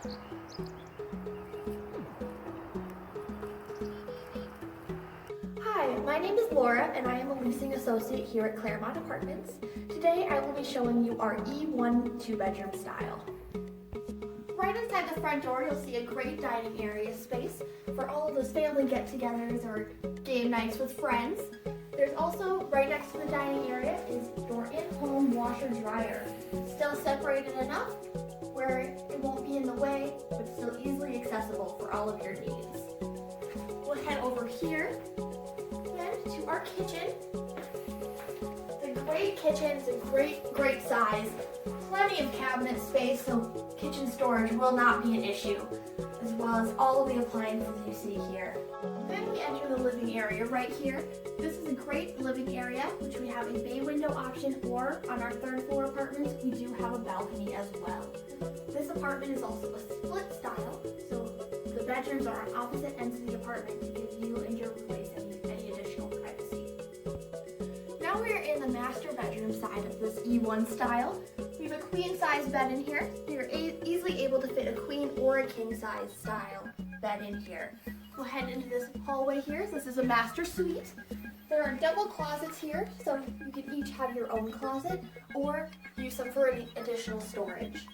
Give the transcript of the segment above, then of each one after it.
Hi, my name is Laura and I am a leasing associate here at Claremont Apartments. Today I will be showing you our E-1 two-bedroom style. Right inside the front door you'll see a great dining area space for all of those family get-togethers or game nights with friends. There's also, right next to the dining area, is your in-home washer-dryer. Still separated enough where it won't be in the way, but still easily accessible for all of your needs. We'll head over here then to our kitchen. It's a great kitchen, it's a great size. Plenty of cabinet space, so kitchen storage will not be an issue, as well as all of the appliances you see here. Then we enter the living area right here. This is a great living area, which we have a bay window option, or on our third floor apartments, we do have a balcony as well. This apartment is also a split style, so the bedrooms are on opposite ends of the apartment to give you and your roommates any additional privacy. Now we are in the master bedroom side of this E-1 style. We have a queen size bed in here. You're easily able to fit a queen or a king size style bed in here. We'll head into this hallway here. This is a master suite. There are double closets here, so you can each have your own closet or use them for any additional storage.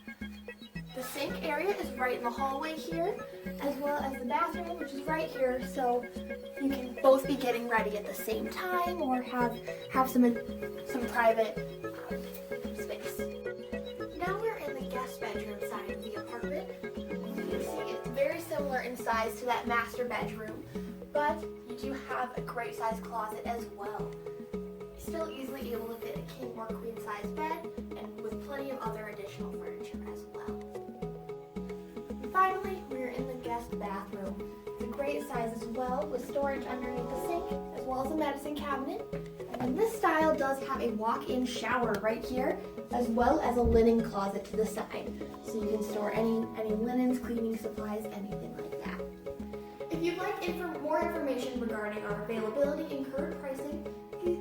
The sink area is right in the hallway here, as well as the bathroom, which is right here, so you can both be getting ready at the same time or have some private space. Now we're in the guest bedroom side of the apartment. You can see it's very similar in size to that master bedroom, but you do have a great size closet as well. Still easily able to fit a king or queen size bed, and with plenty of other additional furniture as well. And finally, we're in the guest bathroom. It's a great size as well, with storage underneath the sink, as well as a medicine cabinet. And this style does have a walk-in shower right here, as well as a linen closet to the side. So you can store any linens, cleaning supplies, anything like that. If you'd like more information regarding our availability and current pricing,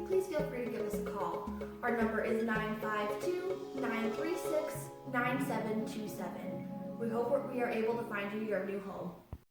please feel free to give us a call. Our number is 952-936-9727. We hope we are able to find you your new home.